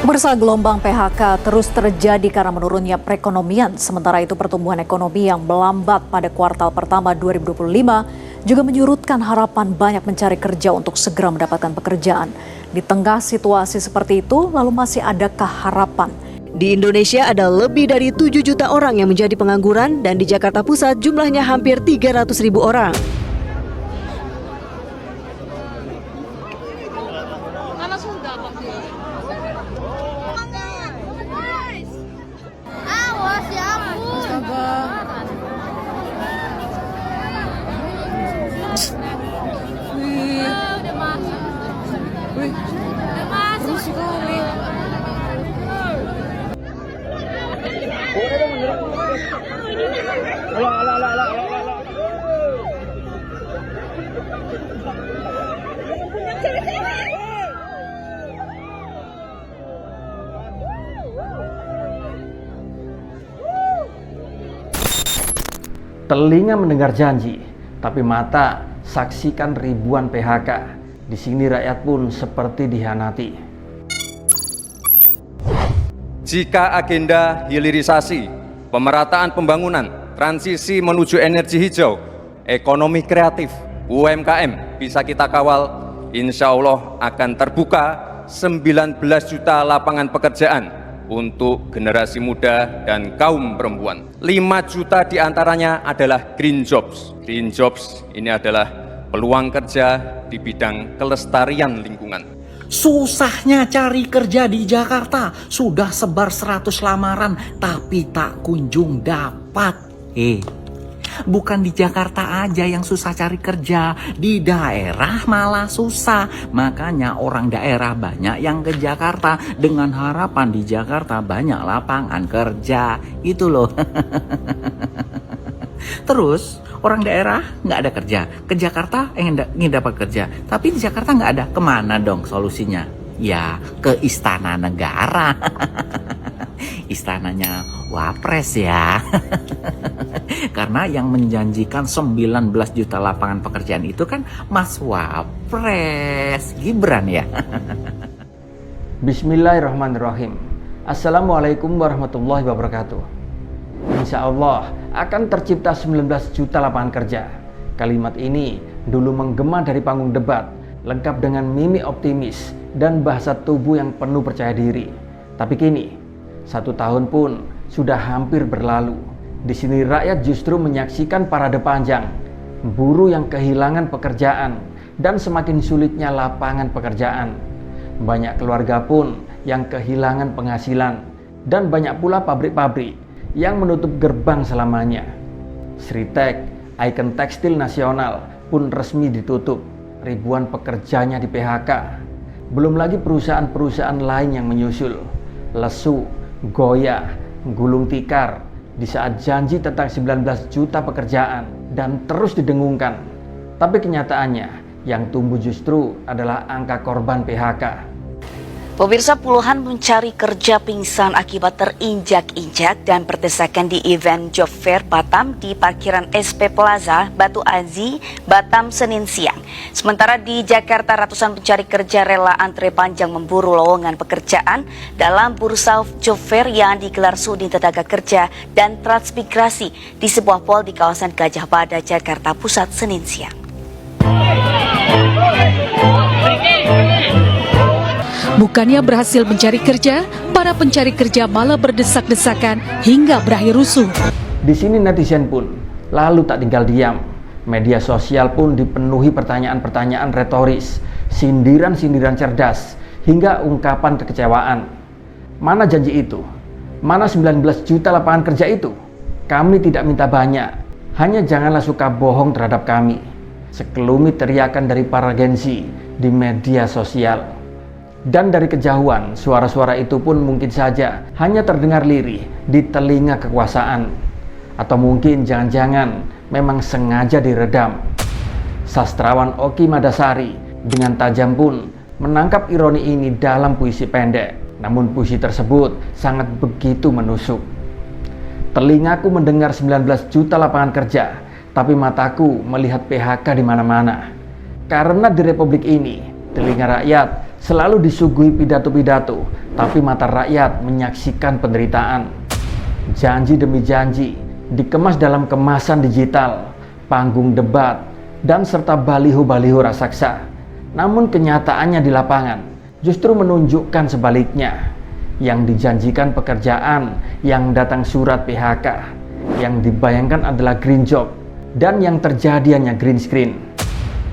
Pemirsa, gelombang PHK terus terjadi karena menurunnya perekonomian. Sementara itu pertumbuhan ekonomi yang melambat pada kuartal pertama 2025 juga menyurutkan harapan banyak mencari kerja untuk segera mendapatkan pekerjaan. Di tengah situasi seperti itu, lalu masih adakah harapan? Di Indonesia ada lebih dari 7 juta orang yang menjadi pengangguran dan di Jakarta Pusat jumlahnya hampir 300.000 orang. Telinga mendengar janji, tapi mata saksikan ribuan PHK. Di sini rakyat pun seperti dikhianati. Jika agenda hilirisasi, pemerataan pembangunan, transisi menuju energi hijau, ekonomi kreatif, UMKM bisa kita kawal, insya Allah akan terbuka 19 juta lapangan pekerjaan untuk generasi muda dan kaum perempuan. 5 juta diantaranya adalah green jobs. Green jobs ini adalah peluang kerja di bidang kelestarian lingkungan. Susahnya cari kerja di Jakarta, sudah sebar 100 lamaran tapi tak kunjung dapat. Bukan di Jakarta aja yang susah cari kerja, di daerah malah susah. Makanya orang daerah banyak yang ke Jakarta dengan harapan di Jakarta banyak lapangan kerja. Itu loh. Terus orang daerah nggak ada kerja, ke Jakarta ingin dapat kerja, tapi di Jakarta nggak ada. Kemana dong solusinya? Ya ke Istana Negara. Istananya Wapres ya. Karena yang menjanjikan 19 juta lapangan pekerjaan itu kan Mas Wapres Gibran ya. Bismillahirrahmanirrahim. Assalamualaikum warahmatullahi wabarakatuh. Insya Allah akan tercipta 19 juta lapangan kerja. Kalimat ini dulu menggema dari panggung debat, lengkap dengan mimik optimis dan bahasa tubuh yang penuh percaya diri. Tapi kini, 1 tahun pun sudah hampir berlalu. Di sini rakyat justru menyaksikan parade panjang, buruh yang kehilangan pekerjaan dan semakin sulitnya lapangan pekerjaan. Banyak keluarga pun yang kehilangan penghasilan dan banyak pula pabrik-pabrik yang menutup gerbang selamanya. Sritek, ikon tekstil nasional pun resmi ditutup. Ribuan pekerjanya di PHK. Belum lagi perusahaan-perusahaan lain yang menyusul. Lesu, goyah, gulung tikar di saat janji tentang 19 juta pekerjaan dan terus didengungkan. Tapi kenyataannya yang tumbuh justru adalah angka korban PHK. Pemirsa, puluhan pencari kerja pingsan akibat terinjak-injak dan berdesakan di event Job Fair Batam di parkiran SP Plaza, Batu Aji, Batam, Senin siang. Sementara di Jakarta, ratusan pencari kerja rela antre panjang memburu lowongan pekerjaan dalam bursa Job Fair yang digelar Sudin Tenaga Kerja dan Transmigrasi di sebuah mall di kawasan Gajah Mada, Jakarta Pusat, Senin siang. Bukannya berhasil mencari kerja, para pencari kerja malah berdesak-desakan hingga berakhir rusuh. Di sini netizen pun lalu tak tinggal diam. Media sosial pun dipenuhi pertanyaan-pertanyaan retoris, sindiran-sindiran cerdas, hingga ungkapan kekecewaan. Mana janji itu? Mana 19 juta lapangan kerja itu? Kami tidak minta banyak, hanya janganlah suka bohong terhadap kami. Sekelumit teriakan dari para gensi di media sosial. Dan dari kejauhan, suara-suara itu pun mungkin saja hanya terdengar lirih di telinga kekuasaan. Atau mungkin jangan-jangan memang sengaja diredam. Sastrawan Oki Madasari dengan tajam pun menangkap ironi ini dalam puisi pendek. Namun puisi tersebut sangat begitu menusuk. Telingaku mendengar 19 juta lapangan kerja, tapi mataku melihat PHK di mana-mana. Karena di Republik ini, telinga rakyat Selalu disuguhi pidato-pidato, tapi mata rakyat menyaksikan penderitaan. Janji demi janji, dikemas dalam kemasan digital, panggung debat, dan serta baliho-baliho raksasa. Namun kenyataannya di lapangan justru menunjukkan sebaliknya. Yang dijanjikan pekerjaan, yang datang surat PHK, yang dibayangkan adalah green job, dan yang terjadi hanya green screen.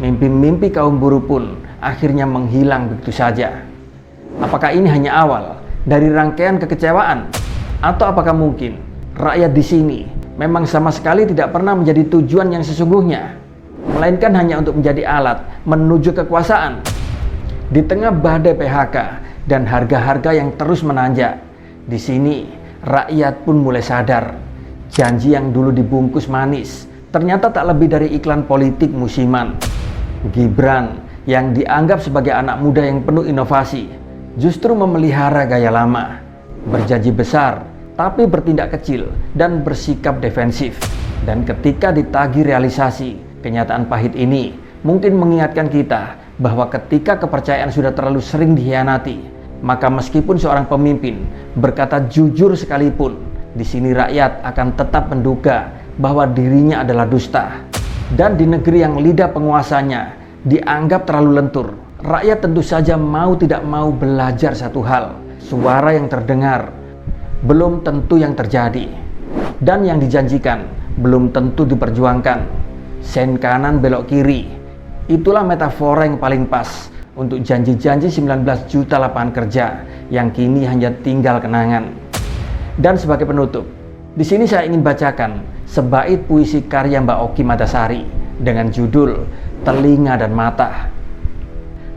Mimpi-mimpi kaum buruh pun akhirnya menghilang begitu saja. Apakah ini hanya awal dari rangkaian kekecewaan? Atau apakah mungkin rakyat di sini memang sama sekali tidak pernah menjadi tujuan yang sesungguhnya, melainkan hanya untuk menjadi alat menuju kekuasaan? Di tengah badai PHK dan harga-harga yang terus menanjak, di sini rakyat pun mulai sadar. Janji yang dulu dibungkus manis ternyata tak lebih dari iklan politik musiman. Gibran yang dianggap sebagai anak muda yang penuh inovasi justru memelihara gaya lama, berjanji besar tapi bertindak kecil dan bersikap defensif. Dan ketika ditagih realisasi, kenyataan pahit ini mungkin mengingatkan kita bahwa ketika kepercayaan sudah terlalu sering dikhianati, maka meskipun seorang pemimpin berkata jujur sekalipun, di sini rakyat akan tetap menduga bahwa dirinya adalah dusta. Dan di negeri yang lidah penguasanya dianggap terlalu lentur, rakyat tentu saja mau tidak mau belajar satu hal: suara yang terdengar belum tentu yang terjadi, dan yang dijanjikan belum tentu diperjuangkan. Sen kanan belok kiri, itulah metafora yang paling pas untuk janji-janji 19 juta lapangan kerja yang kini hanya tinggal kenangan. Dan sebagai penutup, di sini saya ingin bacakan sebait puisi karya Mbak Oki Matasari dengan judul Telinga dan Mata.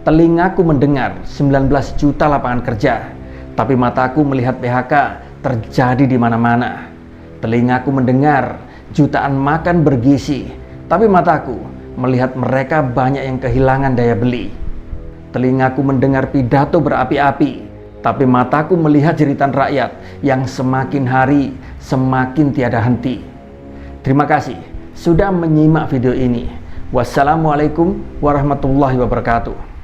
Telingaku mendengar 19 juta lapangan kerja, tapi mataku melihat PHK terjadi di mana-mana. Telingaku mendengar jutaan makan bergizi, tapi mataku melihat mereka banyak yang kehilangan daya beli. Telingaku mendengar pidato berapi-api, tapi mataku melihat jeritan rakyat yang semakin hari semakin tiada henti. Terima kasih sudah menyimak video ini. Wassalamualaikum warahmatullahi wabarakatuh.